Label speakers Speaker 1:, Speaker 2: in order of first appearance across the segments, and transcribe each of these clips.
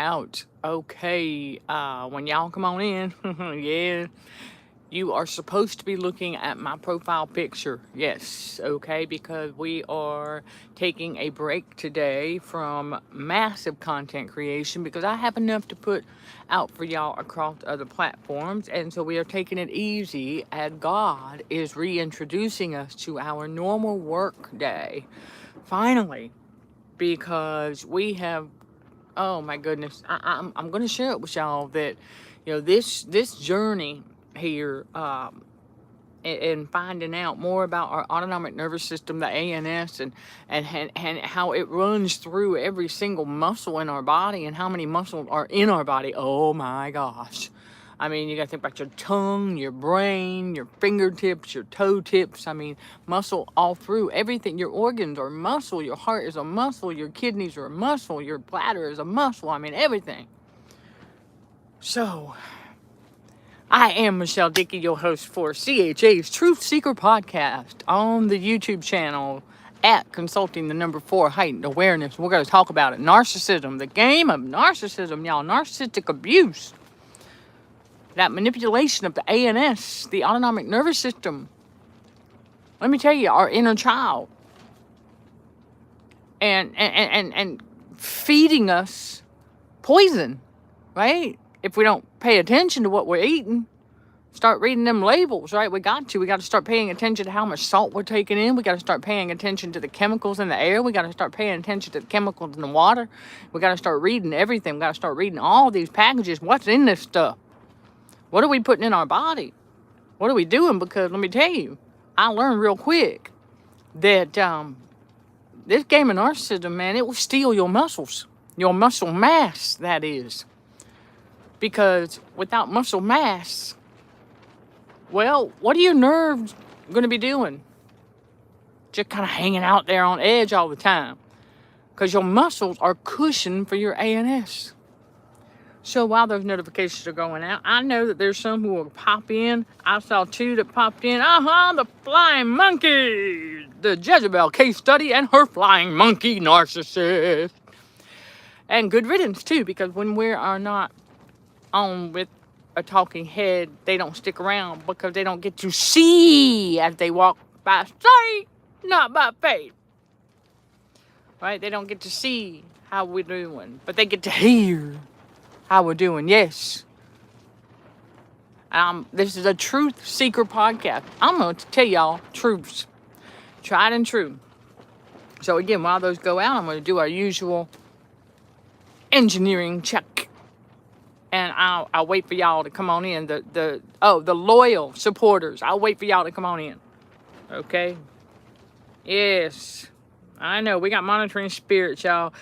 Speaker 1: out. Okay, when y'all come on in, yeah, you are supposed to be looking at my profile picture. Yes, okay, because we are taking a break today from massive content creation because I have enough to put out for y'all across other platforms. And so we are taking it easy as God is reintroducing us to our normal work day. Finally, because we have, oh my goodness, I'm going to share it with y'all that, this journey here, and finding out more about our autonomic nervous system, the ANS, and how it runs through every single muscle in our body and how many muscles are in our body. Oh my gosh. I mean, you got to think about your tongue, your brain, your fingertips, your toe tips. I mean, muscle all through everything. Your organs are muscle. Your heart is a muscle. Your kidneys are a muscle. Your bladder is a muscle. I mean, everything. So, I am Michelle Dickey, your host for CHA's Truth Seeker podcast on the YouTube channel at Consulting the Number 4 Heightened Awareness. We're going to talk about it. Narcissism, the game of narcissism, y'all. Narcissistic abuse. That manipulation of the ANS, the autonomic nervous system. Let me tell you, our inner child. And feeding us poison, right? If we don't pay attention to what we're eating, start reading them labels, right? We got to start paying attention to how much salt we're taking in. We got to start paying attention to the chemicals in the air. We got to start paying attention to the chemicals in the water. We got to start reading everything. We got to start reading all these packages. What's in this stuff? What are we putting in our body? What are we doing? Because let me tell you, I learned real quick that this game of narcissism, man, it will steal your muscles, your muscle mass, that is. Because without muscle mass, well, what are your nerves going to be doing? Just kind of hanging out there on edge all the time. Because your muscles are cushion for your ANS. So while those notifications are going out, I know that there's some who will pop in. I saw 2 that popped in. The flying monkey. The Jezebel case study and her flying monkey narcissist. And good riddance, too, because when we are not on with a talking head, they don't stick around because they don't get to see as they walk by sight, not by faith. Right? They don't get to see how we're doing, but they get to hear how we're doing. Yes. This is a truth seeker podcast. I'm going to tell y'all truths, tried and true. So again, while those go out, I'm going to do our usual engineering check. And I'll wait for y'all to come on in. The loyal supporters. I'll wait for y'all to come on in. Okay? Yes. I know. We got monitoring spirits, y'all.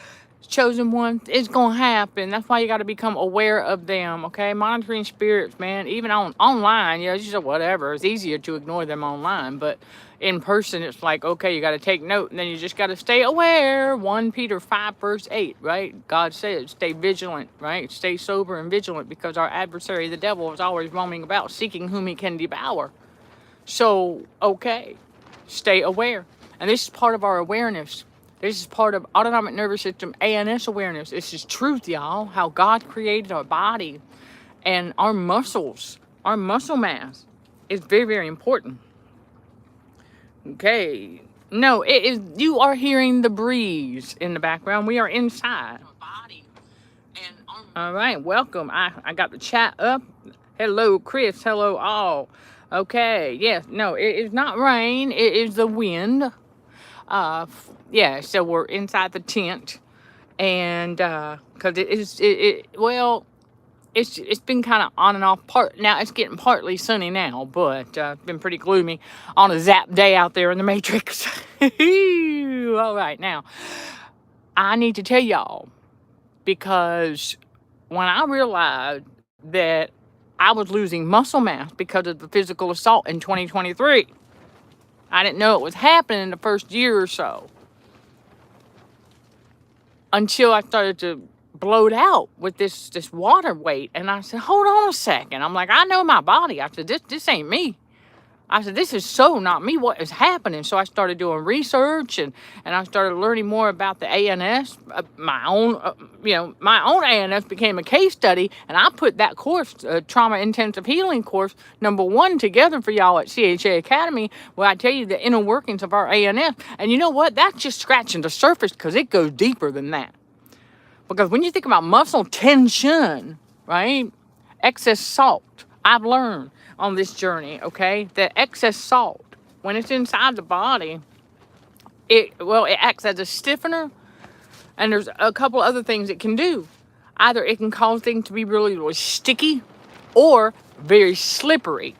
Speaker 1: Chosen one, it's going to happen. That's why you got to become aware of them, okay? Monitoring spirits, man. Even online, it's just whatever. It's easier to ignore them online. But in person, it's like, okay, you got to take note. And then you just got to stay aware. 1 Peter 5, verse 8, right? God says, stay vigilant, right? Stay sober and vigilant because our adversary, the devil, is always roaming about, seeking whom he can devour. So, okay, stay aware. And this is part of our awareness. This is part of autonomic nervous system, ANS awareness. This is truth, y'all. How God created our body and our muscles, our muscle mass is very, very important. Okay. No, it is. You are hearing the breeze in the background. We are inside. All right. Welcome. I got the chat up. Hello, Chris. Hello, all. Okay. Yes. No, it is not rain. It is the wind. So we're inside the tent, and because it's been kind of on and off. Now it's getting partly sunny now, but it's been pretty gloomy on a zap day out there in the Matrix. All right, now I need to tell y'all, because when I realized that I was losing muscle mass because of the physical assault in 2023. I didn't know it was happening in the first year or so. Until I started to bloat out with this water weight. And I said, hold on a second. I'm like, I know my body. I said, this ain't me. I said, this is so not me. What is happening? So I started doing research, and I started learning more about the ANS. My own ANS became a case study, and I put that course, Trauma Intensive Healing course, #1 together for y'all at CHA Academy, where I tell you the inner workings of our ANS. And you know what? That's just scratching the surface, because it goes deeper than that. Because when you think about muscle tension, right? Excess salt, I've learned on this journey, okay, that excess salt, when it's inside the body, it acts as a stiffener, and there's a couple other things it can do. Either it can cause things to be really, really sticky or very slippery.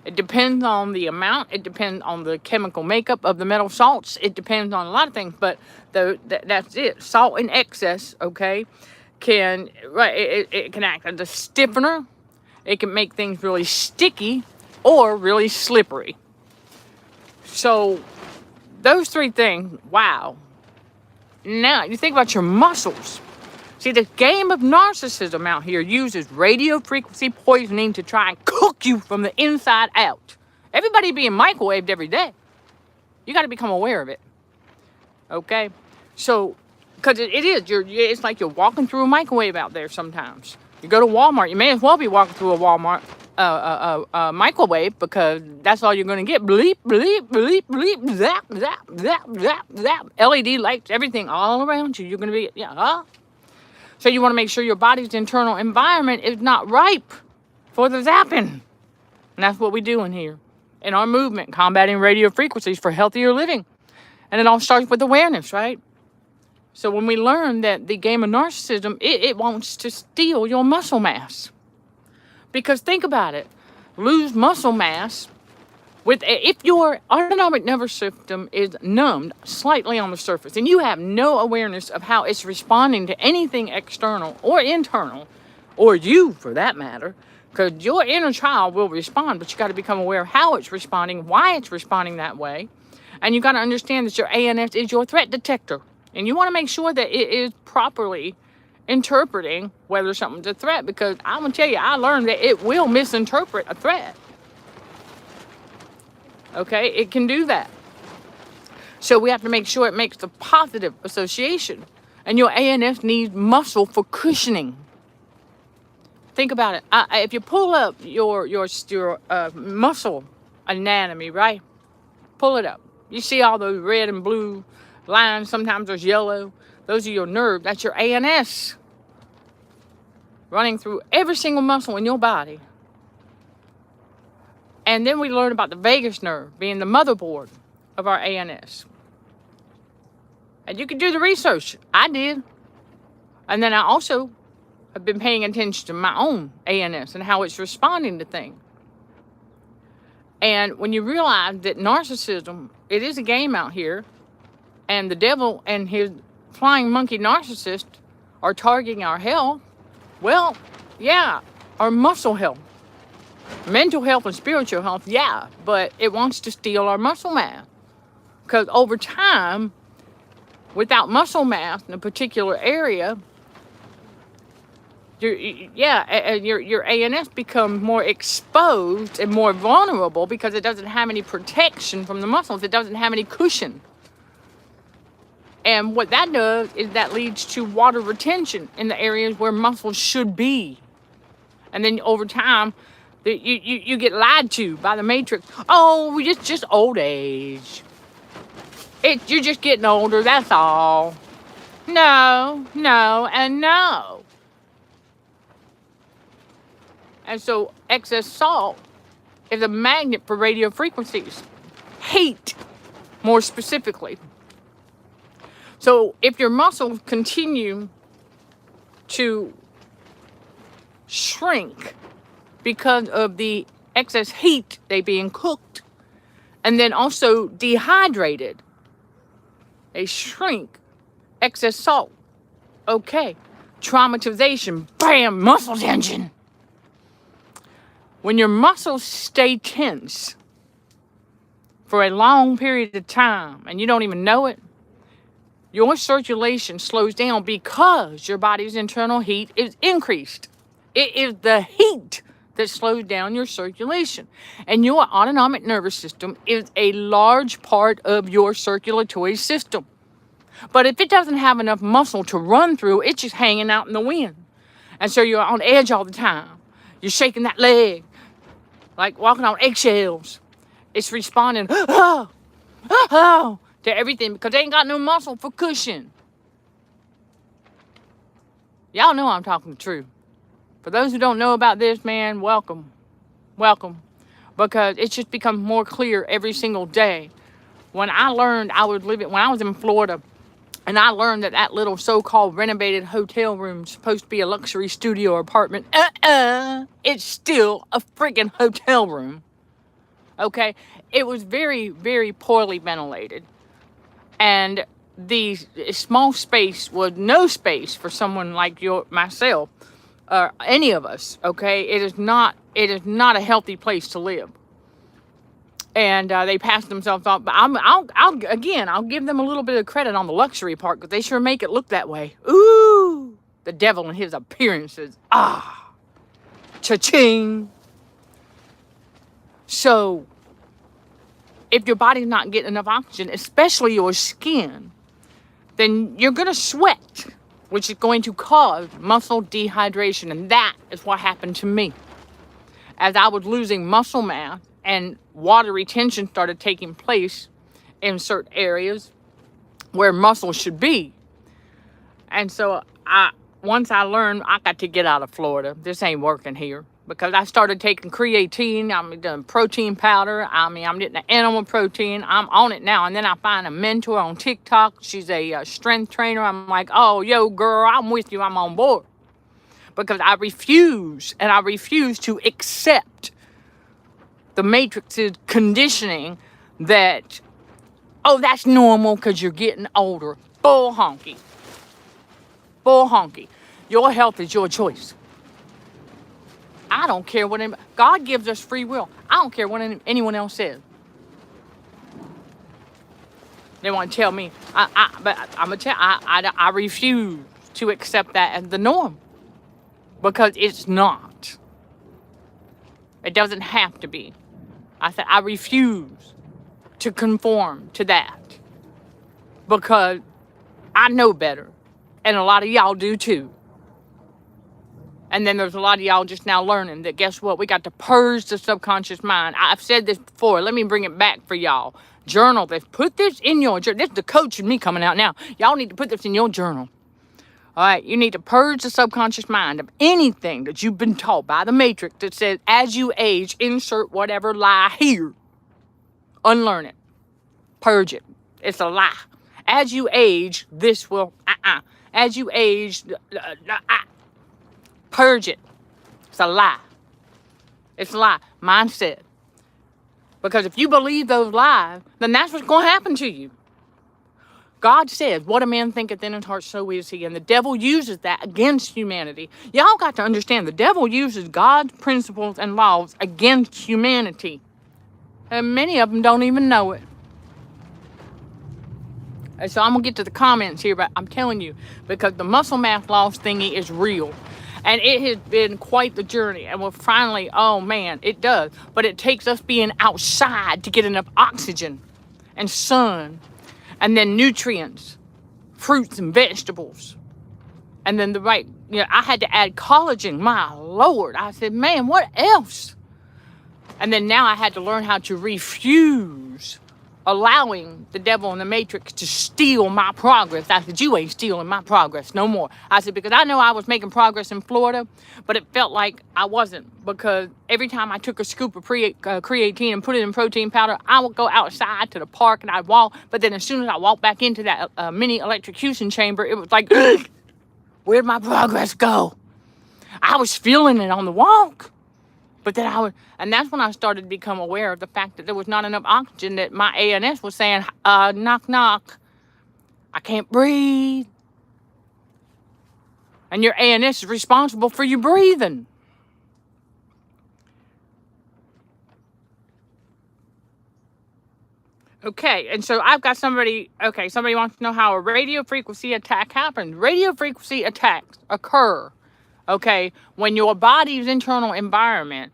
Speaker 1: It depends on the amount. It depends on the chemical makeup of the metal salts. It depends on a lot of things, but that's it. Salt in excess, okay, it can act as a stiffener. It can make things really sticky or really slippery. So those three things, wow. Now, you think about your muscles. See, the game of narcissism out here uses radio frequency poisoning to try and cook you from the inside out. Everybody being microwaved every day. You got to become aware of it. Okay? So, because it's like you're walking through a microwave out there sometimes. You go to Walmart, you may as well be walking through a Walmart microwave, because that's all you're going to get. Bleep, bleep, bleep, bleep, zap, zap, zap, zap, zap. LED lights, everything all around you. You're going to be, So you want to make sure your body's internal environment is not ripe for the zapping. And that's what we're doing here in our movement, combating radio frequencies for healthier living. And it all starts with awareness, right? So when we learn that the game of narcissism, it wants to steal your muscle mass. Because think about it. Lose muscle mass if your autonomic nervous system is numbed slightly on the surface, and you have no awareness of how it's responding to anything external or internal, or you for that matter, because your inner child will respond, but you got to become aware of how it's responding, why it's responding that way. And you got to understand that your ANS is your threat detector. And you want to make sure that it is properly interpreting whether something's a threat, because I'm going to tell you, I learned that it will misinterpret a threat. Okay, it can do that. So we have to make sure it makes the positive association. And your ANS needs muscle for cushioning. Think about it. If you pull up your muscle anatomy, right? Pull it up. You see all those red and blue lines. Sometimes there's yellow. Those are your nerves. That's your ANS running through every single muscle in your body. And then we learn about the vagus nerve being the motherboard of our ANS. And you can do the research. I did. And then I also have been paying attention to my own ANS and how it's responding to things. And when you realize that narcissism, it is a game out here, and the devil and his flying monkey narcissist are targeting our health, well, yeah, our muscle health. Mental health and spiritual health, yeah, but it wants to steal our muscle mass. Because over time, without muscle mass in a particular area, your ANS becomes more exposed and more vulnerable, because it doesn't have any protection from the muscles. It doesn't have any cushion. And what that does is that leads to water retention in the areas where muscles should be. And then over time, you get lied to by the matrix. Oh, it's just old age. You're just getting older, that's all. No, and no. And so excess salt is a magnet for radio frequencies. Heat, more specifically. So if your muscles continue to shrink because of the excess heat, they being cooked, and then also dehydrated, they shrink. Excess salt, okay. Traumatization, bam, muscle tension. When your muscles stay tense for a long period of time and you don't even know it, your circulation slows down because your body's internal heat is increased. It is the heat that slows down your circulation. And your autonomic nervous system is a large part of your circulatory system. But if it doesn't have enough muscle to run through, it's just hanging out in the wind. And so you're on edge all the time. You're shaking that leg, like walking on eggshells. It's responding, oh, oh, to everything because they ain't got no muscle for cushion. Y'all know I'm talking the truth. For those who don't know about this, man, welcome. Welcome. Because it's just become more clear every single day. When I learned I was living, when I was in Florida, and I learned that that little so-called renovated hotel room is supposed to be a luxury studio or apartment. It's still a freaking hotel room. Okay? It was very, very poorly ventilated. And the small space was no space for someone like myself, or any of us. Okay? It is not a healthy place to live. And they passed themselves off. But I'll give them a little bit of credit on the luxury part because they sure make it look that way. Ooh, the devil and his appearances. Ah, cha-ching. So, if your body's not getting enough oxygen, especially your skin, then you're going to sweat, which is going to cause muscle dehydration. And that is what happened to me. As I was losing muscle mass, and water retention started taking place in certain areas where muscle should be. And so once I learned I got to get out of Florida, this ain't working here. Because I started taking creatine, I'm doing protein powder, I'm getting the animal protein, I'm on it now. And then I find a mentor on TikTok, she's a strength trainer. I'm like, oh, yo, girl, I'm with you, I'm on board. Because I refuse to accept the Matrix's conditioning that, oh, that's normal because you're getting older. Bull honky. Bull honky. Your health is your choice. I don't care what God gives us free will. I don't care what anyone else says. They want to tell me, but I'm gonna tell. I refuse to accept that as the norm because it's not. It doesn't have to be. I said, I refuse to conform to that because I know better. And a lot of y'all do too. And then there's a lot of y'all just now learning that guess what? We got to purge the subconscious mind. I've said this before. Let me bring it back for y'all. Journal this. Put this in your journal. This is the coach in me coming out now. Y'all need to put this in your journal. All right, you need to purge the subconscious mind of anything that you've been taught by the Matrix that says, as you age, insert whatever lie here. Unlearn it. Purge it. It's a lie. As you age, this will, As you age, purge it. It's a lie. It's a lie. Mindset. Because if you believe those lies, then that's what's going to happen to you. God says, what a man thinketh in his heart, so is he. And the devil uses that against humanity. Y'all got to understand, the devil uses God's principles and laws against humanity. And many of them don't even know it. And so I'm going to get to the comments here, but I'm telling you, because the muscle mass loss thingy is real. And it has been quite the journey. And we're finally, oh man, it does. But it takes us being outside to get enough oxygen and sun. And then nutrients, fruits and vegetables. And then I had to add collagen. My Lord. I said, man, what else? And then now I had to learn how to refuse allowing the devil and the Matrix to steal my progress. I said, you ain't stealing my progress no more. I said, because I know I was making progress in Florida, but it felt like I wasn't, because every time I took a scoop of creatine and put it in protein powder, I would go outside to the park and I'd walk, but then as soon as I walked back into that mini electrocution chamber, it was like, where'd my progress go? I was feeling it on the walk. But then and that's when I started to become aware of the fact that there was not enough oxygen, that my ANS was saying, knock, knock, I can't breathe. And your ANS is responsible for you breathing. Okay, and so I've got somebody wants to know how a radio frequency attack happens. Radio frequency attacks occur, Okay, when your body's internal environment,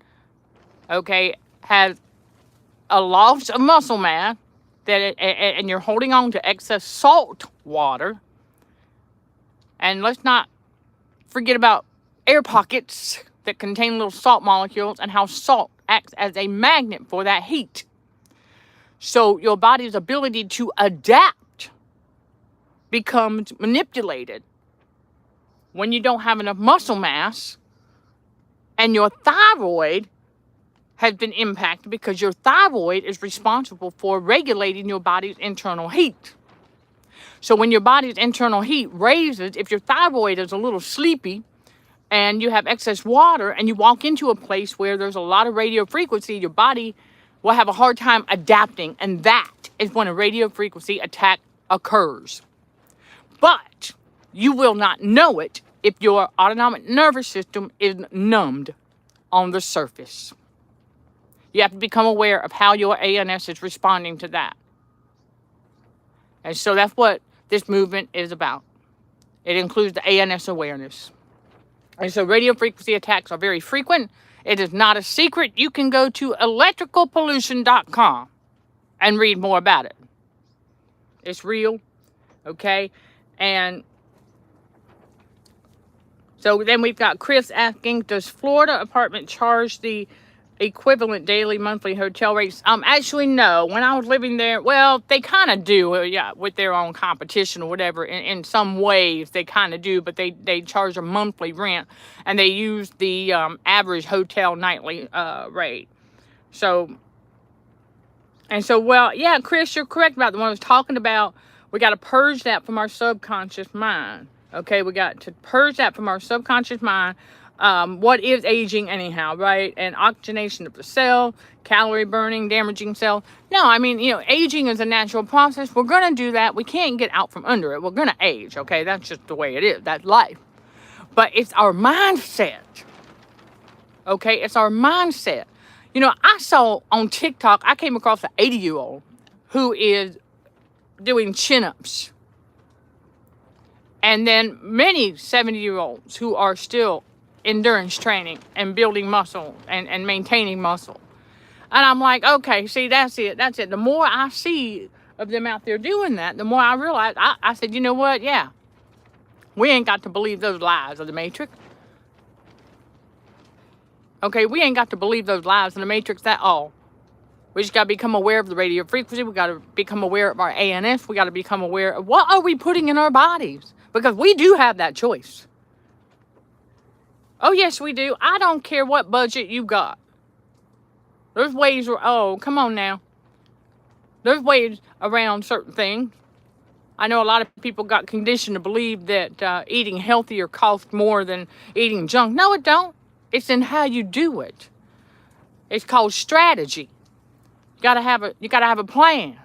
Speaker 1: okay, has a loss of muscle mass, and you're holding on to excess salt water, and let's not forget about air pockets that contain little salt molecules and how salt acts as a magnet for that heat. So your body's ability to adapt becomes manipulated when you don't have enough muscle mass, and your thyroid has been impacted because your thyroid is responsible for regulating your body's internal heat. So when your body's internal heat raises, if your thyroid is a little sleepy and you have excess water and you walk into a place where there's a lot of radio frequency, your body will have a hard time adapting. And that is when a radio frequency attack occurs. But you will not know it if your autonomic nervous system is numbed on the surface. You have to become aware of how your ANS is responding to that. And so that's what this movement is about. It includes the ANS awareness. And so radio frequency attacks are very frequent. It is not a secret. You can go to electricalpollution.com and read more about it. It's real, okay? And so then we've got Chris asking, does Florida apartment charge the equivalent daily monthly hotel rates? Actually, no. When I was living there, well, they kind of do, yeah, with their own competition or whatever. In some ways, they kind of do, but they charge a monthly rent, and they use the average hotel nightly rate. So, well, yeah, Chris, you're correct about the one I was talking about. We got to purge that from our subconscious mind. Okay, we got to purge that from our subconscious mind. What is aging anyhow, right? And oxygenation of the cell, calorie burning, damaging cell. No, I mean, aging is a natural process. We're going to do that. We can't get out from under it. We're going to age, okay? That's just the way it is. That's life. But it's our mindset, okay? It's our mindset. I saw on TikTok, I came across an 80-year-old who is doing chin-ups. And then many 70-year-olds who are still endurance training and building muscle and maintaining muscle. And I'm like, okay, see, that's it. The more I see of them out there doing that, the more I realize, I said, you know what? Yeah, we ain't got to believe those lies of the Matrix. Okay, we ain't got to believe those lies of the Matrix at all. We just got to become aware of the radio frequency. We got to become aware of our ANS. We got to become aware of what are we putting in our bodies, because we do have that choice. Oh, yes, we do. I don't care what budget you got. There's ways, come on now. There's ways around certain things. I know a lot of people got conditioned to believe that eating healthier costs more than eating junk. No, it don't. It's in how you do it. It's called strategy. You gotta have a plan.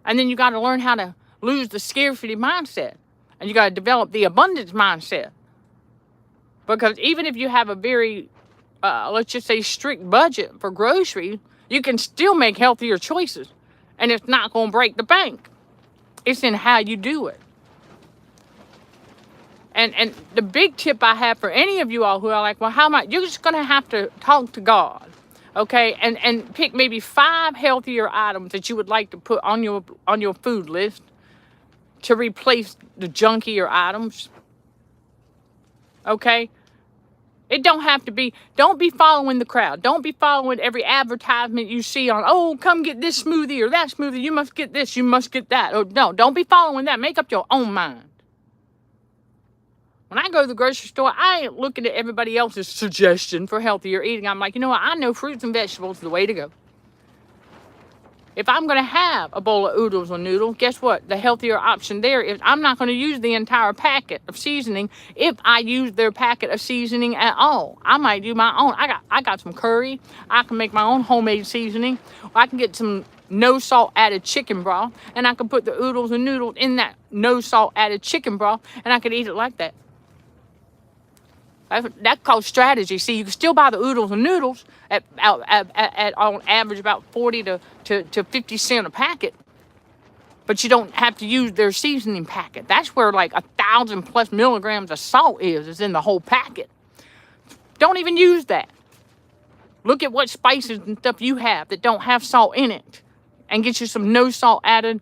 Speaker 1: And then you gotta learn how to lose the scarcity mindset. And you gotta develop the abundance mindset. Because even if you have a very, let's just say, strict budget for groceries, you can still make healthier choices. And it's not going to break the bank. It's in how you do it. And the big tip I have for any of you all who are like, well, how am I? You're just going to have to talk to God. Okay? And pick maybe 5 healthier items that you would like to put on your food list to replace the junkier items. Okay? It don't have to be, don't be following the crowd. Don't be following every advertisement you see on, oh, come get this smoothie or that smoothie. You must get this, you must get that. Oh, no, don't be following that. Make up your own mind. When I go to the grocery store, I ain't looking at everybody else's suggestion for healthier eating. I'm like, you know what? I know fruits and vegetables is the way to go. If I'm going to have a bowl of oodles or noodles, guess what? The healthier option there is I'm not going to use the entire packet of seasoning if I use their packet of seasoning at all. I might do my own. I got some curry. I can make my own homemade seasoning. I can get some no salt added chicken broth, and I can put the oodles and noodles in that no salt added chicken broth, and I can eat it like that. That's called strategy. See, you can still buy the oodles and noodles at on average about 40 to 50 cents a packet. But you don't have to use their seasoning packet. That's where like 1,000+ milligrams of salt is in the whole packet. Don't even use that. Look at what spices and stuff you have that don't have salt in it, and get you some no salt added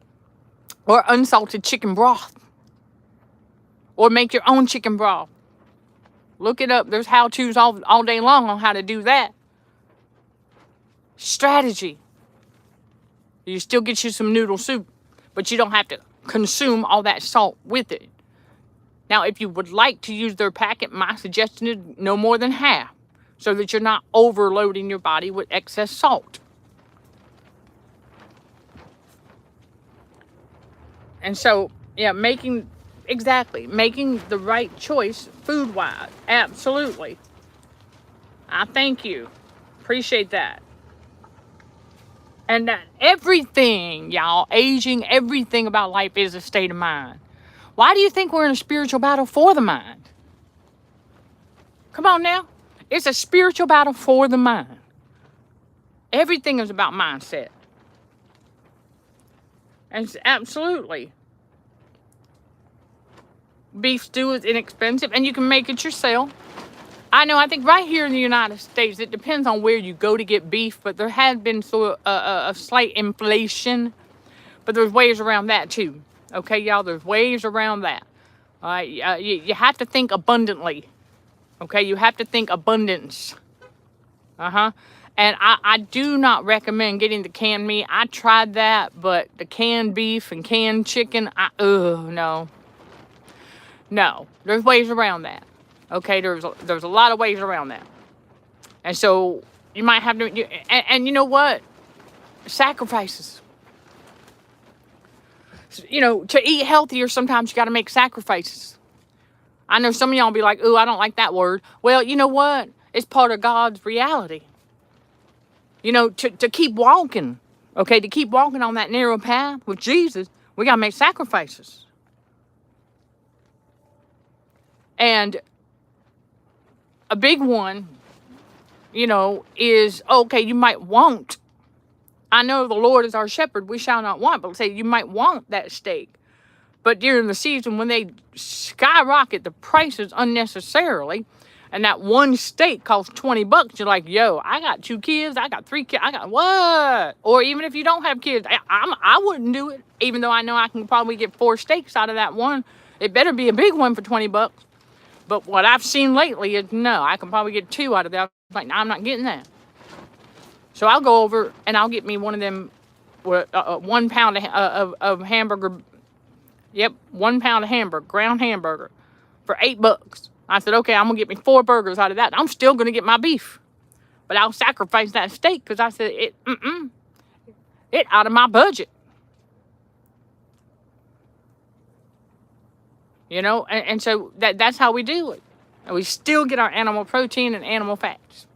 Speaker 1: or unsalted chicken broth. Or make your own chicken broth. Look it up. There's how-tos all day long on how to do that. Strategy. You still get you some noodle soup, but you don't have to consume all that salt with it. Now, if you would like to use their packet, my suggestion is no more than half, so that you're not overloading your body with excess salt. And so, yeah, making the right choice food-wise. Absolutely. I thank you. Appreciate that. And that everything, y'all, aging, everything about life is a state of mind. Why do you think we're in a spiritual battle for the mind? Come on now. It's a spiritual battle for the mind. Everything is about mindset. And it's absolutely. Beef stew is inexpensive, and you can make it yourself. I think right here in the United States, it depends on where you go to get beef, but there has been sort of a slight inflation. But there's ways around that too. Okay, y'all, there's ways around that. All right, you have to think abundantly. Okay, you have to think abundance. And I do not recommend getting the canned meat. I tried that, but the canned beef and canned chicken, no. No, there's ways around that. Okay, there's a lot of ways around that. And so you might have to, and you know what? Sacrifices. You know, to eat healthier, sometimes you got to make sacrifices. I know some of y'all be like, ooh, I don't like that word. Well, you know what? It's part of God's reality. You know, to keep walking, okay, to keep walking on that narrow path with Jesus, we got to make sacrifices. And a big one, you know, is, okay, you might want. I know the Lord is our shepherd, we shall not want. But say you might want that steak. But during the season when they skyrocket the prices unnecessarily, and that one steak costs $20, you're like, yo, I got 2 kids, I got 3 kids, I got what? Or even if you don't have kids, I wouldn't do it. Even though I know I can probably get 4 steaks out of that one. It better be a big one for $20. But what I've seen lately is, no, I can probably get 2 out of that. Like, I'm not getting that. So I'll go over and I'll get me one of them, 1 pound of hamburger. Yep, 1 pound of hamburger, ground hamburger, for $8. I said, okay, I'm going to get me 4 burgers out of that. I'm still going to get my beef. But I'll sacrifice that steak because I said, it out of my budget. You know, and so that's how we do it. And we still get our animal protein and animal fats.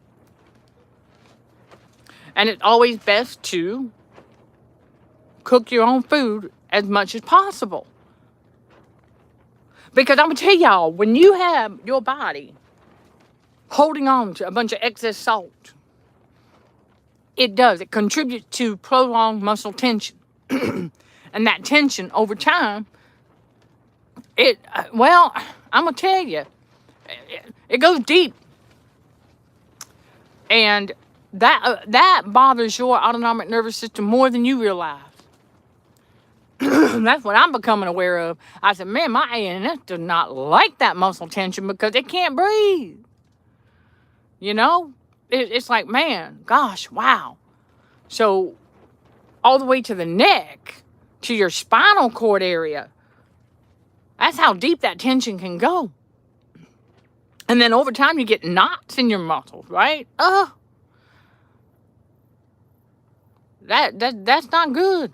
Speaker 1: And it's always best to cook your own food as much as possible. Because I'm going to tell y'all, when you have your body holding on to a bunch of excess salt, it contributes to prolonged muscle tension. And that tension over time, I'm going to tell you, it goes deep. And that bothers your autonomic nervous system more than you realize. That's what I'm becoming aware of. I said, man, my ANS does not like that muscle tension because it can't breathe. You know? It's like, man, gosh, wow. So, all the way to the neck, to your spinal cord area. That's how deep that tension can go. And then over time, you get knots in your muscles, right? That's not good.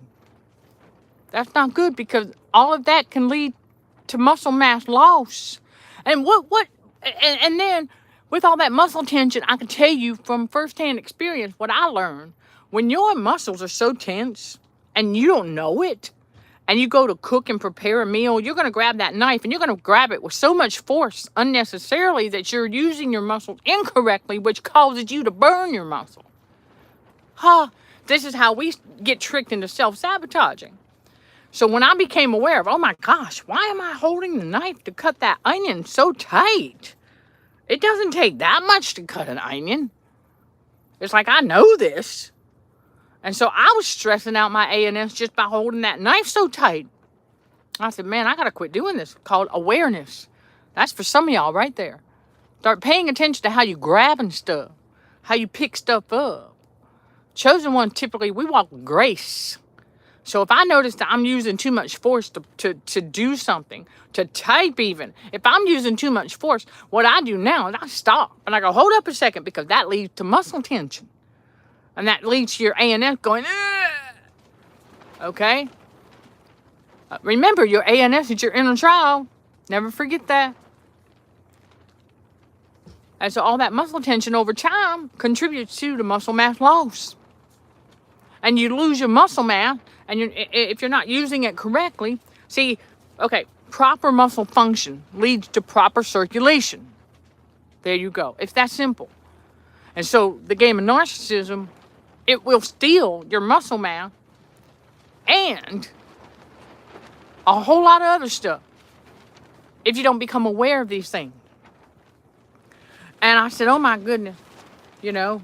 Speaker 1: That's not good because all of that can lead to muscle mass loss. And and then with all that muscle tension, I can tell you from firsthand experience what I learned. When your muscles are so tense and you don't know it, and you go to cook and prepare a meal, you're going to grab that knife and you're going to grab it with so much force unnecessarily that you're using your muscles incorrectly, which causes you to burn your muscle. This is how we get tricked into self-sabotaging. So when I became aware of, oh my gosh, why am I holding the knife to cut that onion so tight? It doesn't take that much to cut an onion. It's like, I know this. And so I was stressing out my ANS just by holding that knife so tight. I said, man, I got to quit doing this. It's called awareness. That's for some of y'all right there. Start paying attention to how you grabbing stuff, how you pick stuff up. Chosen one, typically, we walk with grace. So if I notice that I'm using too much force to do something, to type even, if I'm using too much force, what I do now is I stop. And I go, hold up a second, because that leads to muscle tension. And that leads to your ANS going, ugh! Okay? Remember, your ANS is your inner child. Never forget that. And so all that muscle tension over time contributes to the muscle mass loss. And you lose your muscle mass, and if you're not using it correctly, see, okay, proper muscle function leads to proper circulation. There you go. It's that simple. And so the game of narcissism, it will steal your muscle mass and a whole lot of other stuff if you don't become aware of these things. And I said, oh my goodness, you know.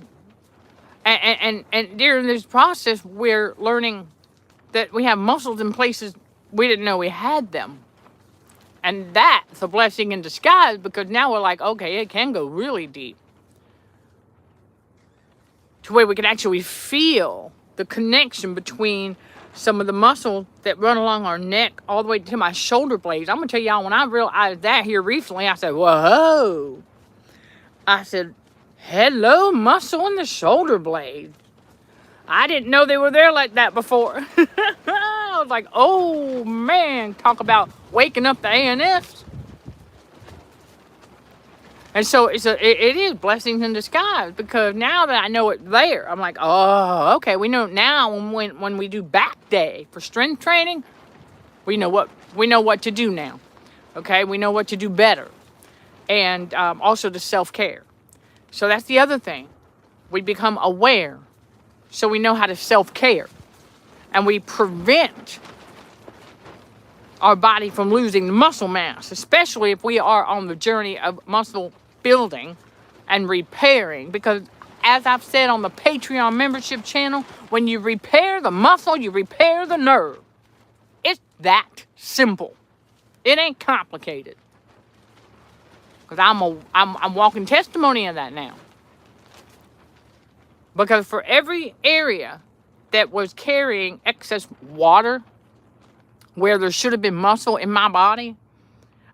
Speaker 1: And during this process, we're learning that we have muscles in places we didn't know we had them. And that's a blessing in disguise, because now we're like, okay, it can go really deep. To where we can actually feel the connection between some of the muscles that run along our neck all the way to my shoulder blades. I'm going to tell y'all, when I realized that here recently, I said, whoa. I said, hello, muscle in the shoulder blade. I didn't know they were there like that before. I was like, oh man, talk about waking up the ANS. And so it is blessings in disguise, because now that I know it's there, I'm like, oh, okay, we know now when we do back day for strength training, we know what to do now. Okay, we know what to do better. And also the self-care. So that's the other thing. We become aware, so we know how to self-care. And we prevent our body from losing the muscle mass, especially if we are on the journey of muscle building and repairing. Because as I've said on the Patreon membership channel, when you repair the muscle, you repair the nerve. It's that simple. It ain't complicated. Because I'm walking testimony of that now. Because for every area that was carrying excess water, where there should have been muscle in my body,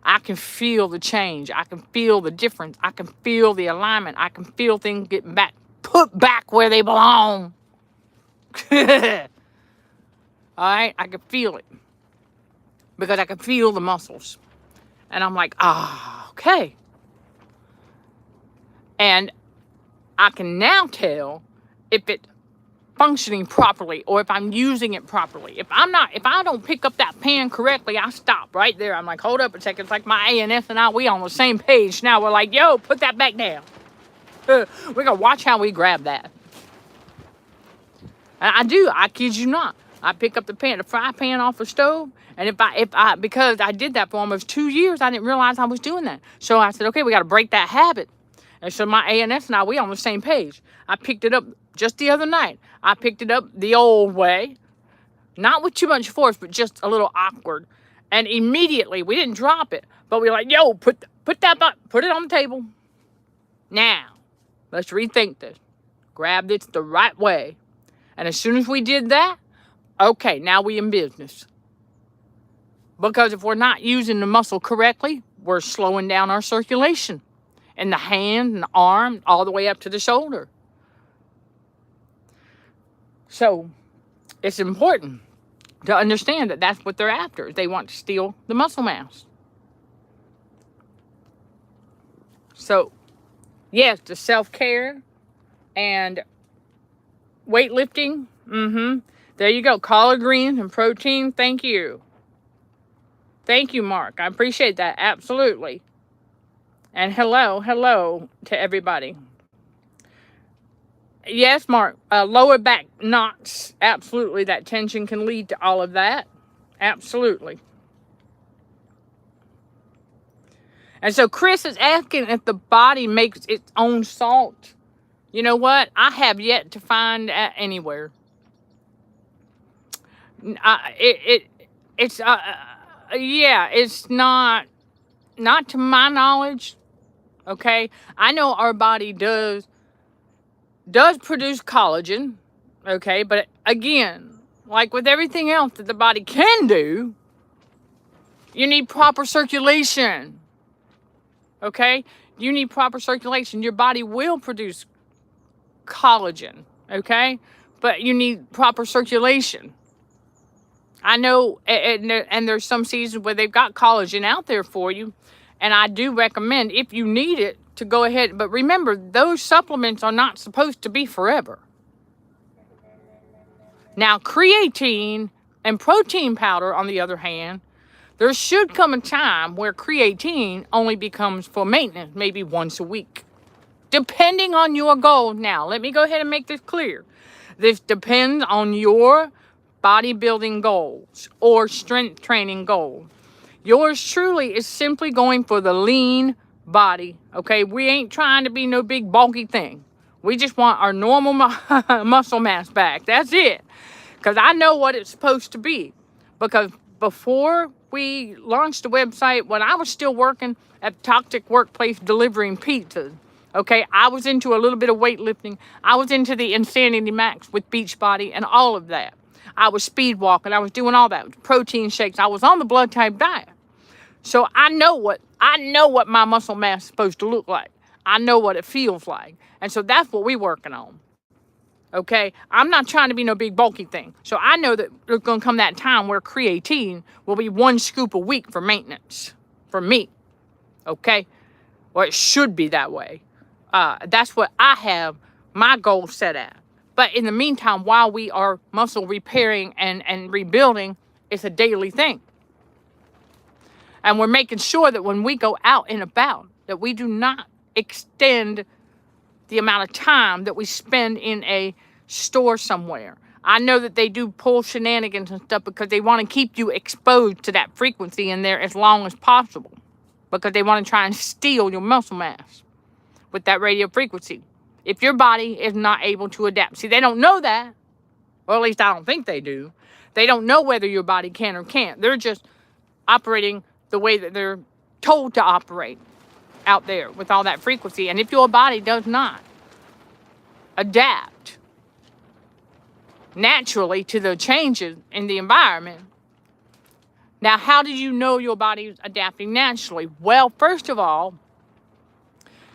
Speaker 1: I can feel the change. I can feel the difference. I can feel the alignment. I can feel things getting put back where they belong. All right? I can feel it. Because I can feel the muscles. And I'm like, okay. And I can now tell if it's functioning properly, or if I'm using it properly. If I don't pick up that pen correctly, I stop right there. I'm like, hold up a second. It's like my ANS and I, we on the same page now. We're like, yo, put that back down. We're going to watch how we grab that. And I kid you not. I pick up the fry pan off the stove. And because I did that for almost 2 years, I didn't realize I was doing that. So I said, okay, we got to break that habit. And so my ANS and I, we on the same page. I picked it up just the other night. I picked it up the old way. Not with too much force, but just a little awkward. And immediately, we didn't drop it. But we were like, yo, put it on the table. Now, let's rethink this. Grab this the right way. And as soon as we did that, okay, now we in business. Because if we're not using the muscle correctly, we're slowing down our circulation. In the hand and the arm, all the way up to the shoulder. So, it's important to understand that that's what they're after. They want to steal the muscle mass. So, yes, the self-care and weightlifting. There you go. Collard greens and protein. Thank you. Thank you, Mark. I appreciate that. Absolutely. And hello to everybody. Yes, Mark, lower back knots. Absolutely, that tension can lead to all of that. Absolutely. And so Chris is asking if the body makes its own salt. You know what? I have yet to find that anywhere. It's yeah, it's not to my knowledge. Okay, I know our body does produce collagen. Okay, but again, like with everything else that the body can do, you need proper circulation. Okay, you need proper circulation. Your body will produce collagen. Okay, but you need proper circulation. I know, and there's some seasons where they've got collagen out there for you, and I do recommend, if you need it, to go ahead. But remember, those supplements are not supposed to be forever. Now, creatine and protein powder, on the other hand, there should come a time where creatine only becomes for maintenance, maybe once a week, depending on your goal. Now, let me go ahead and make this clear. This depends on your bodybuilding goals or strength training goal. Yours truly is simply going for the lean body. Okay, we ain't trying to be no big bulky thing. We just want our normal muscle mass back. That's it. Because I know what it's supposed to be. Because before we launched the website, when I was still working at the toxic workplace delivering pizzas, okay, I was into a little bit of weightlifting. I was into the Insanity Max with Beachbody and all of that. I was speed walking. I was doing all that. Protein shakes. I was on the blood type diet. So I know what my muscle mass is supposed to look like. I know what it feels like. And so that's what we're working on. Okay? I'm not trying to be no big bulky thing. So I know that there's going to come that time where creatine will be 1 scoop a week for maintenance. For me. Okay? Or it should be that way. That's what I have my goal set at. But in the meantime, while we are muscle repairing and rebuilding, it's a daily thing. And we're making sure that when we go out and about, that we do not extend the amount of time that we spend in a store somewhere. I know that they do pull shenanigans and stuff because they want to keep you exposed to that frequency in there as long as possible. Because they want to try and steal your muscle mass with that radio frequency. If your body is not able to adapt. See, they don't know that. Or at least I don't think they do. They don't know whether your body can or can't. They're just operating the way that they're told to operate out there with all that frequency. And if your body does not adapt naturally to the changes in the environment, now how do you know your body is adapting naturally? Well, first of all,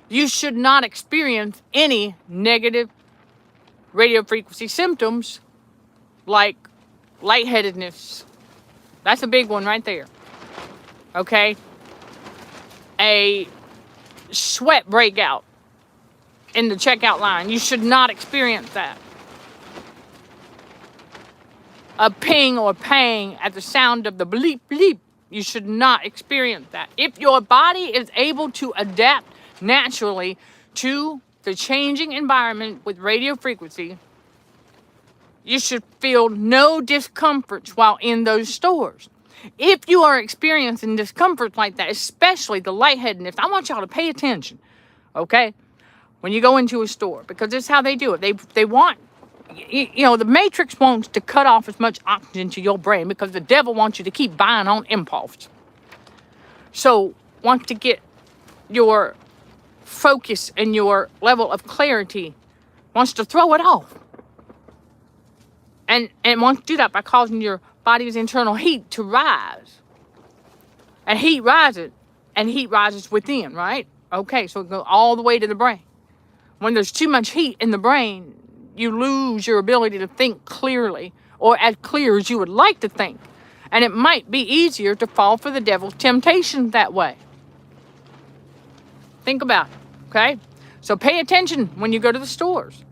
Speaker 1: you should not experience any negative radio frequency symptoms like lightheadedness. That's a big one right there. Okay? A sweat breakout in the checkout line. You should not experience that. A ping or pang at the sound of the bleep bleep. You should not experience that. If your body is able to adapt naturally to the changing environment with radio frequency, you should feel no discomforts while in those stores. If you are experiencing discomfort like that, especially the lightheadedness, I want y'all to pay attention, okay? When you go into a store, because this is how they do it. They want, you know, the Matrix wants to cut off as much oxygen to your brain because the devil wants you to keep buying on impulse. So, wants to get your focus and your level of clarity, wants to throw it off. And wants to do that by causing your body's internal heat to rise. And heat rises within, right? Okay, so it goes all the way to the brain. When there's too much heat in the brain, you lose your ability to think clearly, or as clear as you would like to think. And it might be easier to fall for the devil's temptation that way. Think about it, okay? So pay attention when you go to the stores.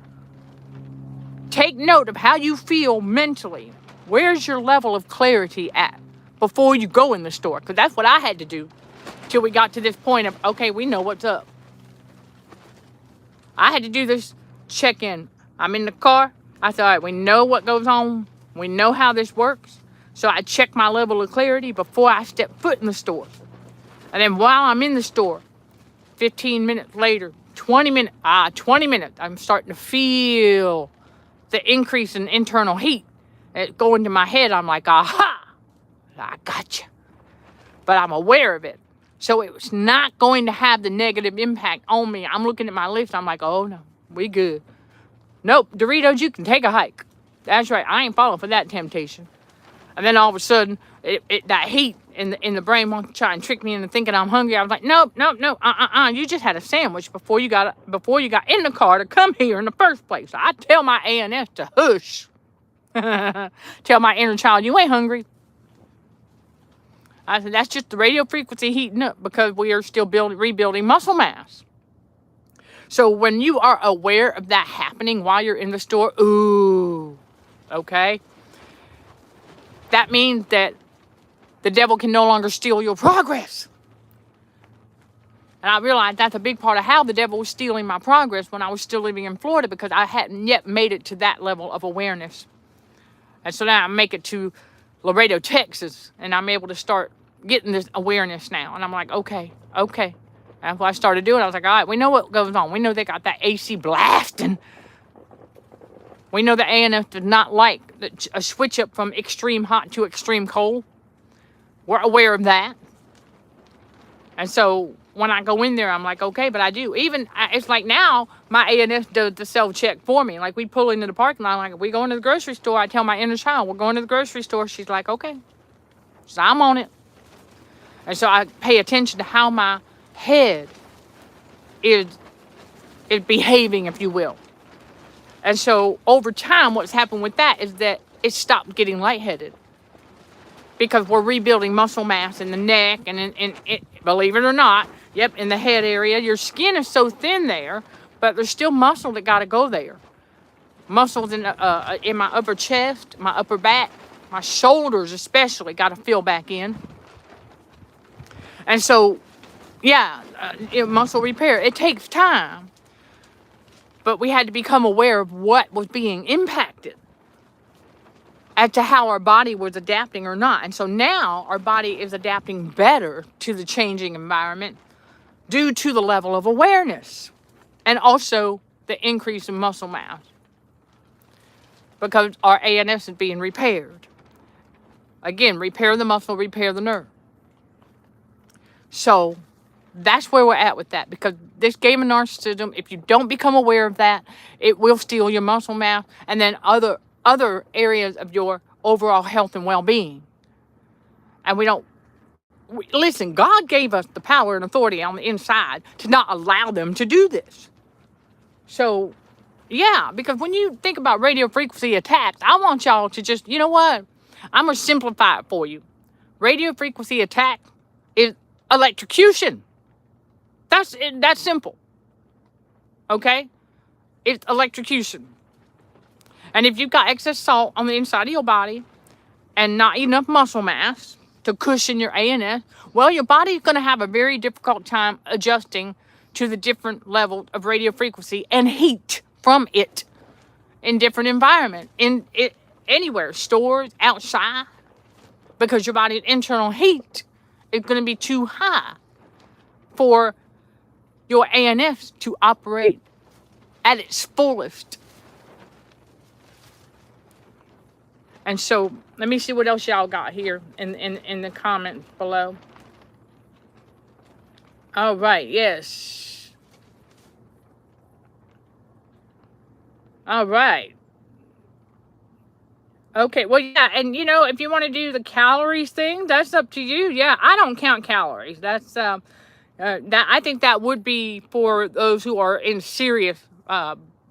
Speaker 1: Take note of how you feel mentally. Where's your level of clarity at before you go in the store? Because that's what I had to do till we got to this point of, okay, we know what's up. I had to do this check-in. I'm in the car. I thought, all right, we know what goes on. We know how this works. So I check my level of clarity before I step foot in the store. And then while I'm in the store, 15 minutes later, 20 minutes, I'm starting to feel the increase in internal heat. It go into my head. I'm like, aha, I gotcha. But I'm aware of it. So it was not going to have the negative impact on me. I'm looking at my list. I'm like, oh no, we good. Nope, Doritos, you can take a hike. That's right. I ain't falling for that temptation. And then all of a sudden, that heat in the brain wants to try and trick me into thinking I'm hungry. I was like, nope. You just had a sandwich before you got in the car to come here in the first place. So I tell my ANS to hush. Tell my inner child, you ain't hungry. I said, that's just the radio frequency heating up because we are still rebuilding muscle mass. So when you are aware of that happening while you're in the store, ooh, okay, that means that the devil can no longer steal your progress. And I realized that's a big part of how the devil was stealing my progress when I was still living in Florida, because I hadn't yet made it to that level of awareness. And so now I make it to Laredo, Texas, and I'm able to start getting this awareness now. And I'm like, okay. That's what I started doing. I was like, all right, we know what goes on. We know they got that AC blasting. We know the ANF does not like a switch up from extreme hot to extreme cold. We're aware of that. And so when I go in there, I'm like, okay, but I do. It's like now my ANS does the self-check for me. Like we pull into the parking lot, like, we going to the grocery store. I tell my inner child, we're going to the grocery store. She's like, okay. So I'm on it. And so I pay attention to how my head is behaving, if you will. And so over time, what's happened with that is that it stopped getting lightheaded. Because we're rebuilding muscle mass in the neck and believe it or not, in the head area. Your skin is so thin there, but there's still muscle that got to go there. Muscles in my upper chest, my upper back, my shoulders especially got to fill back in. And so, muscle repair, it takes time. But we had to become aware of what was being impacted as to how our body was adapting or not. And so now our body is adapting better to the changing environment due to the level of awareness and also the increase in muscle mass, because our ANS is being repaired. Again, repair the muscle, repair the nerve. So that's where we're at with that, because this game of narcissism, if you don't become aware of that, it will steal your muscle mass and then other areas of your overall health and well-being. And listen, God gave us the power and authority on the inside to not allow them to do this. So, because when you think about radio frequency attacks, I want y'all to just, you know what? I'm going to simplify it for you. Radio frequency attack is electrocution. That's simple. Okay? It's electrocution. And if you've got excess salt on the inside of your body and not enough muscle mass to cushion your ANS, well, your body's going to have a very difficult time adjusting to the different levels of radio frequency and heat from it in different environments, anywhere, stores, outside, because your body's internal heat is going to be too high for your ANS to operate at its fullest. And so, let me see what else y'all got here in the comments below. All right, yes. All right. Okay, well, and if you want to do the calories thing, that's up to you. Yeah, I don't count calories. That's that. I think that would be for those who are in serious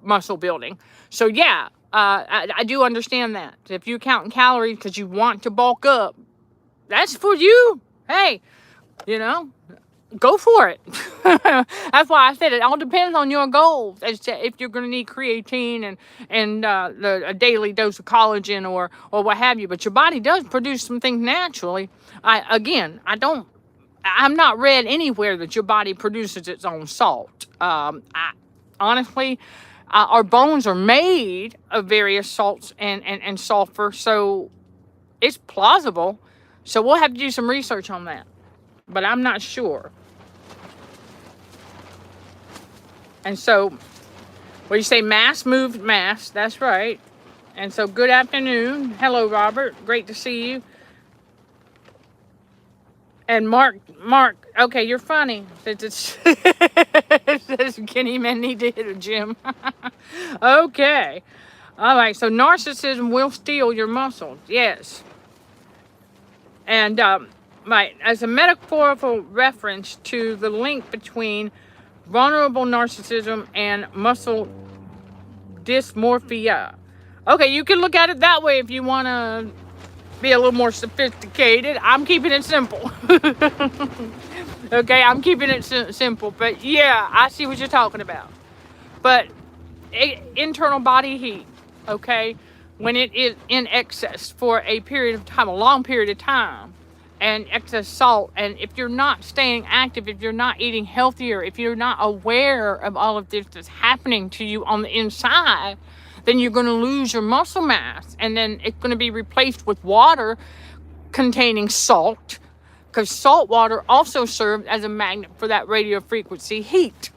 Speaker 1: muscle building. So yeah, I do understand that. If you're counting calories because you want to bulk up, that's for you. Hey, go for it. That's why I said it all depends on your goals as to if you're going to need creatine and a daily dose of collagen or what have you. But your body does produce some things naturally. I'm not read anywhere that your body produces its own salt. Honestly, our bones are made of various salts and sulfur. So It's plausible. So we'll have to do some research on that. But I'm not sure. And so, what do you say? Mass moved mass. That's right. And so, good afternoon. Hello, Robert. Great to see you. And Mark, okay, you're funny. It's says Kenny Man need to hit a gym. Okay. All right, so narcissism will steal your muscles. Yes. And, right, as a metaphorical reference to the link between vulnerable narcissism and muscle dysmorphia. Okay, you can look at it that way if you want to be a little more sophisticated. I'm keeping it simple. Okay, I'm keeping it simple. But yeah, I see what you're talking about. But internal body heat, okay, when it is in excess for a period of time, a long period of time, and excess salt, and if you're not staying active, if you're not eating healthier, if you're not aware of all of this that's happening to you on the inside, then you're going to lose your muscle mass, and then it's going to be replaced with water containing salt, because salt water also serves as a magnet for that radio frequency heat.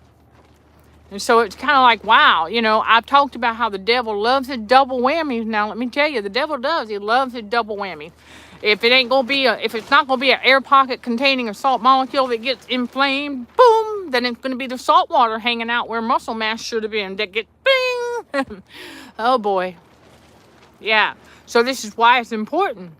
Speaker 1: And so it's kind of like, wow, you know, I've talked about how the devil loves his double whammies. Now, let me tell you, the devil does. He loves his double whammy. If it's not going to be an air pocket containing a salt molecule that gets inflamed, boom, then it's going to be the salt water hanging out where muscle mass should have been that gets bing. Oh boy. Yeah. So this is why it's important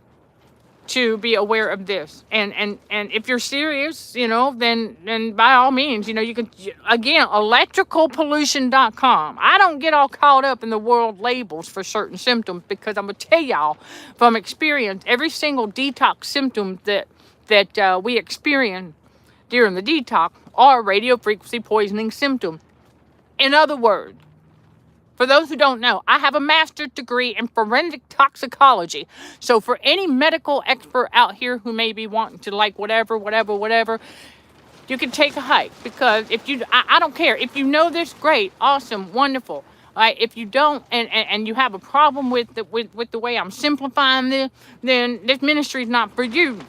Speaker 1: to be aware of this. And if you're serious, you know, then by all means, you know, you can, again, electricalpollution.com. I don't get all caught up in the world labels for certain symptoms, because I'm going to tell y'all from experience, every single detox symptom that we experience during the detox are radio frequency poisoning symptoms. In other words, for those who don't know, I have a master's degree in forensic toxicology. So for any medical expert out here who may be wanting to like whatever, you can take a hike, because if you, I don't care. If you know this, great, awesome, wonderful. All right, if you don't, and you have a problem with the way I'm simplifying this, then this ministry is not for you.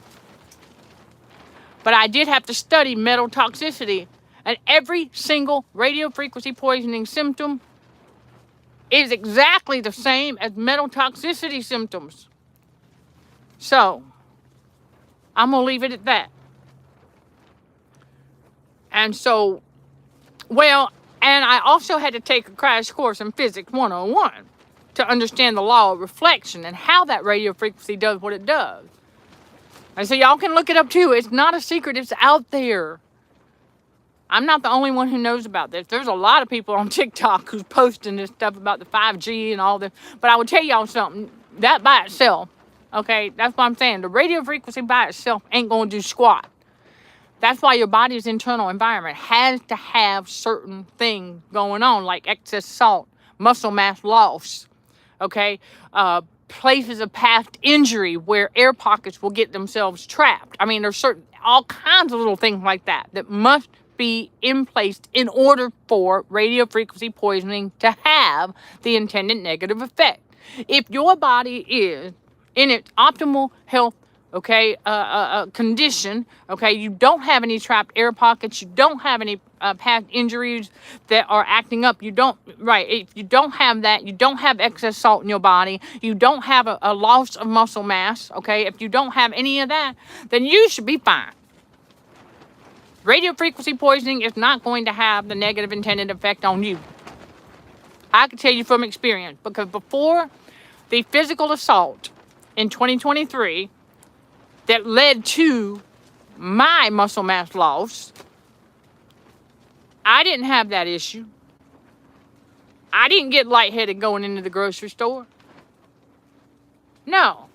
Speaker 1: But I did have to study metal toxicity, and every single radio frequency poisoning symptom is exactly the same as metal toxicity symptoms. So, I'm going to leave it at that. And so, well, and I also had to take a crash course in Physics 101 to understand the law of reflection and how that radio frequency does what it does. And so y'all can look it up too. It's not a secret. It's out there. I'm not the only one who knows about this. There's a lot of people on TikTok who's posting this stuff about the 5G and all this. But I will tell y'all something. That by itself, okay, that's what I'm saying. The radio frequency by itself ain't going to do squat. That's why your body's internal environment has to have certain things going on, like excess salt, muscle mass loss, okay, places of past injury where air pockets will get themselves trapped. I mean, there's all kinds of little things like that must be in place in order for radio frequency poisoning to have the intended negative effect. If your body is in its optimal health, okay, condition, okay, you don't have any trapped air pockets, you don't have any past injuries that are acting up, if you don't have that, you don't have excess salt in your body, you don't have a loss of muscle mass, okay, if you don't have any of that, then you should be fine. Radio frequency poisoning is not going to have the negative intended effect on you. I can tell you from experience, because before the physical assault in 2023 that led to my muscle mass loss, I didn't have that issue. I didn't get lightheaded going into the grocery store. No.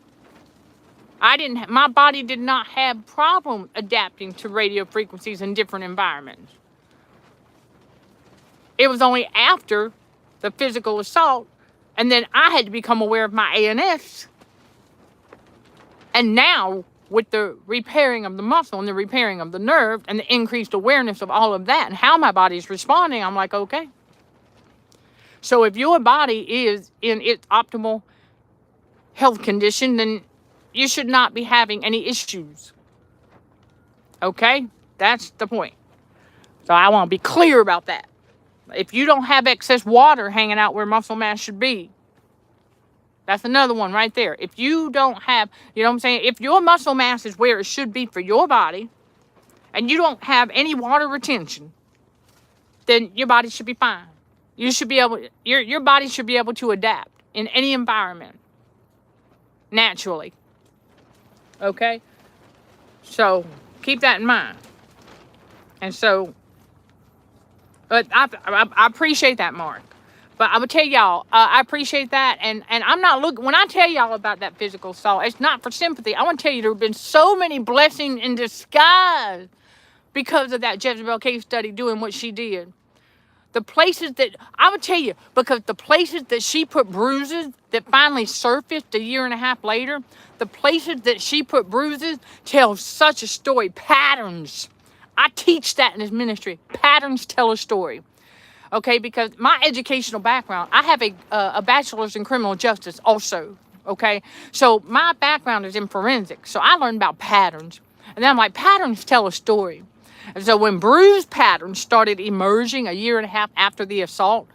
Speaker 1: My body did not have problem adapting to radio frequencies in different environments. It was only after the physical assault, and then I had to become aware of my ANS. And now, with the repairing of the muscle and the repairing of the nerve and the increased awareness of all of that and how my body's responding, I'm like, okay. So if your body is in its optimal health condition, then you should not be having any issues. Okay? That's the point. So I want to be clear about that. If you don't have excess water hanging out where muscle mass should be, that's another one right there. If you don't have, you know what I'm saying? If your muscle mass is where it should be for your body, and you don't have any water retention, then your body should be fine. You should be able, your body should be able to adapt in any environment naturally. Okay? So keep that in mind. And so, but I appreciate that, Mark. But I would tell y'all, I appreciate that. And I'm not looking, when I tell y'all about that physical assault, it's not for sympathy. I want to tell you there have been so many blessings in disguise because of that Jezebel case study doing what she did. The places that, I would tell you, because the places that she put bruises that finally surfaced a year and a half later, the places that she put bruises tell such a story. Patterns. I teach that in this ministry. Patterns tell a story. Okay, because my educational background, I have a bachelor's in criminal justice also. Okay, so my background is in forensics. So I learned about patterns. And then I'm like, patterns tell a story. And so when bruise patterns started emerging a year and a half after the assault,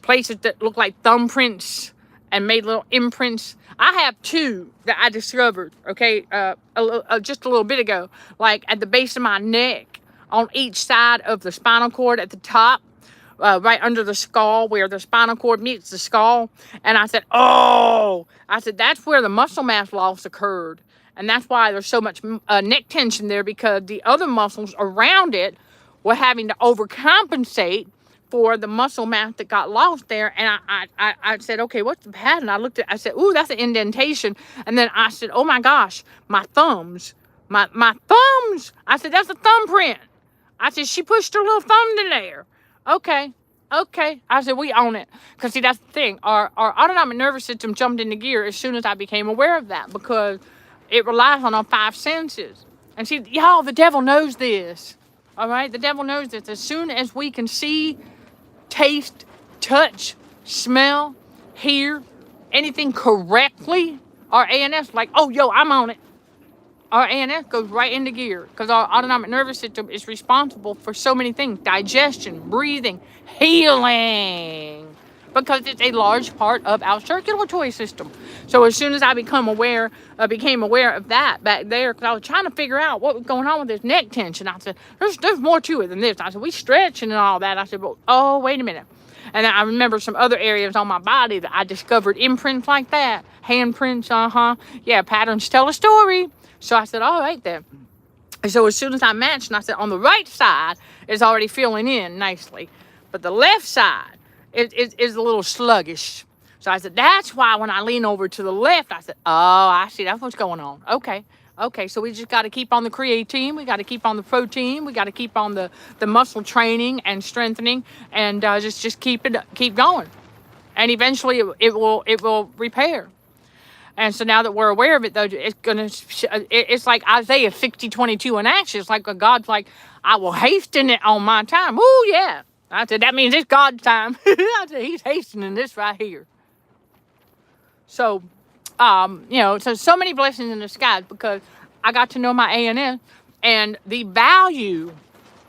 Speaker 1: places that looked like thumbprints and made little imprints, I have two that I discovered, okay, just a little bit ago, like at the base of my neck, on each side of the spinal cord at the top, right under the skull where the spinal cord meets the skull. And I said, oh, I said, that's where the muscle mass loss occurred. And that's why there's so much neck tension there, because the other muscles around it were having to overcompensate for the muscle mass that got lost there. And I said, okay, what's the pattern? I looked at, I said, ooh, that's an indentation. And then I said, oh my gosh, my thumbs, my thumbs. I said, that's a thumbprint. I said, she pushed her little thumb in there. Okay. I said, we own it. Because see, that's the thing. Our autonomic nervous system jumped into gear as soon as I became aware of that, because it relies on our five senses. And see, y'all, the devil knows this. All right? The devil knows this. As soon as we can see, taste, touch, smell, hear anything correctly, our ANS like, oh, yo, I'm on it. Our ANS goes right into gear, because our autonomic nervous system is responsible for so many things: digestion, breathing, healing, because it's a large part of our circulatory system. So as soon as I became aware of that back there, because I was trying to figure out what was going on with this neck tension, I said, there's more to it than this. I said, we stretching and all that. I said, well, oh, wait a minute. And I remember some other areas on my body that I discovered imprints like that. Handprints, yeah, patterns tell a story. So I said, all right then. And so as soon as I matched, and I said, on the right side is already filling in nicely, but the left side is a little sluggish. So I said, that's why when I lean over to the left, I said, oh, I see, that's what's going on. Okay, so we just got to keep on the creatine, we got to keep on the protein, we got to keep on the muscle training and strengthening, and just keep going. And eventually it will repair. And so now that we're aware of it, though, it's like Isaiah 60:22 in action. It's like God's like, I will hasten it on my time. Ooh, yeah. I said, that means it's God's time. I said, he's hastening this right here. So, so many blessings in disguise, because I got to know my ANS, and the value,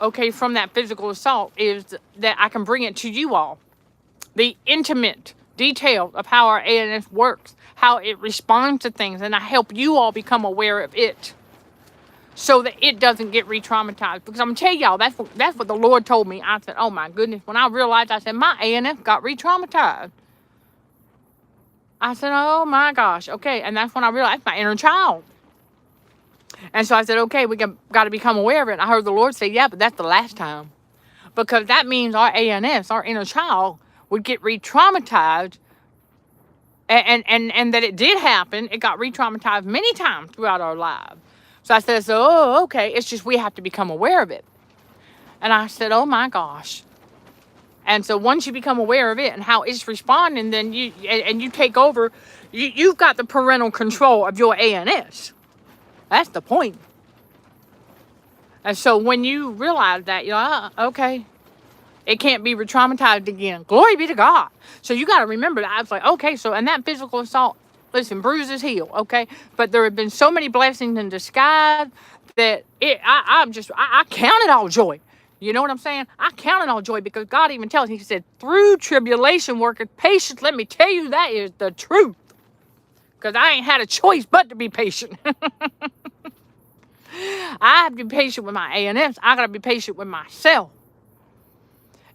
Speaker 1: okay, from that physical assault is that I can bring it to you all. The intimate detail of how our ANS works, how it responds to things, and I help you all become aware of it, so that it doesn't get re-traumatized. Because I'm going to tell y'all, that's what the Lord told me. I said, oh my goodness, when I realized, I said, my ANS got re-traumatized. I said, oh my gosh, okay. And that's when I realized my inner child. And so I said, okay, we got to become aware of it. And I heard the Lord say, yeah, but that's the last time. Because that means our ANS, our inner child, would get re-traumatized. And that it did happen. It got re-traumatized many times throughout our lives. So I said, oh, okay. It's just we have to become aware of it. And I said, oh my gosh. And so once you become aware of it and how it's responding, then you take over. You've got the parental control of your ANS. That's the point. And so when you realize that, you're like, okay, it can't be re-traumatized again. Glory be to God. So you got to remember that. I was like, okay, so, and that physical assault Listen, bruises heal, okay? But there have been so many blessings in disguise that I count it all joy. You know what I'm saying? I count it all joy because God even tells me, he said, through tribulation worketh patience. Let me tell you, that is the truth. Because I ain't had a choice but to be patient. I have to be patient with my A&Ms. I got to be patient with myself.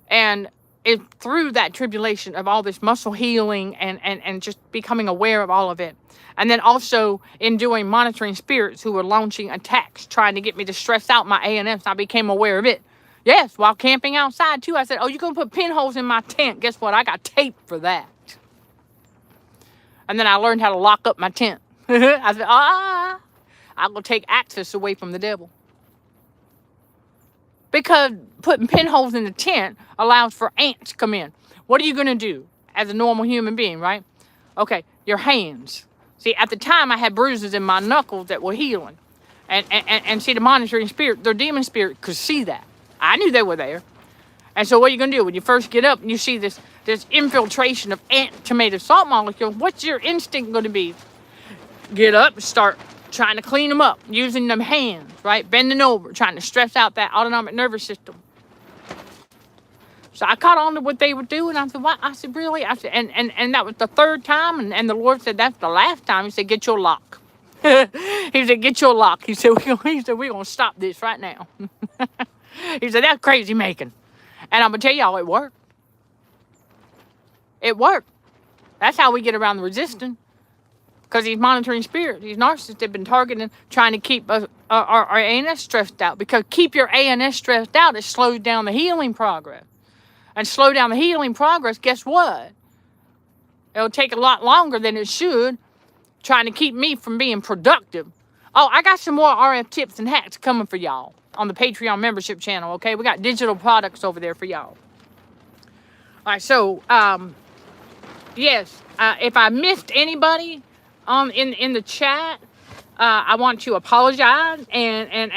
Speaker 1: And it's through that tribulation of all this muscle healing and just becoming aware of all of it. And then also in doing monitoring spirits who were launching attacks, trying to get me to stress out my A&Ms, I became aware of it. Yes, while camping outside too, I said, oh, you're going to put pinholes in my tent. Guess what? I got tape for that. And then I learned how to lock up my tent. I said, I'm going to take access away from the devil. Because putting pinholes in the tent allows for ants to come in. What are you going to do as a normal human being, right? Okay, your hands. See, at the time I had bruises in my knuckles that were healing. And see, the monitoring spirit, their demon spirit could see that. I knew they were there. And so what are you going to do when you first get up and you see this infiltration of ant tomato salt molecules? What's your instinct going to be? Get up and start trying to clean them up, using them hands, right? Bending over, trying to stress out that autonomic nervous system. So I caught on to what they were doing. I said, what? I said, really? I said, and that was the third time. And the Lord said, that's the last time. He said, get your lock. He said, get your lock. He said, we're going to stop this right now. He said, that's crazy making. And I'm going to tell y'all, it worked. It worked. That's how we get around the resistance. Because these monitoring spirits, these narcissists, have been targeting, trying to keep our ANS stressed out. Because keep your ANS stressed out, it slows down the healing progress. And slow down the healing progress, guess what? It'll take a lot longer than it should, trying to keep me from being productive. Oh, I got some more RF tips and hacks coming for y'all on the Patreon membership channel, okay? We got digital products over there for y'all. All right, so, yes, if I missed anybody in the chat, I want to apologize and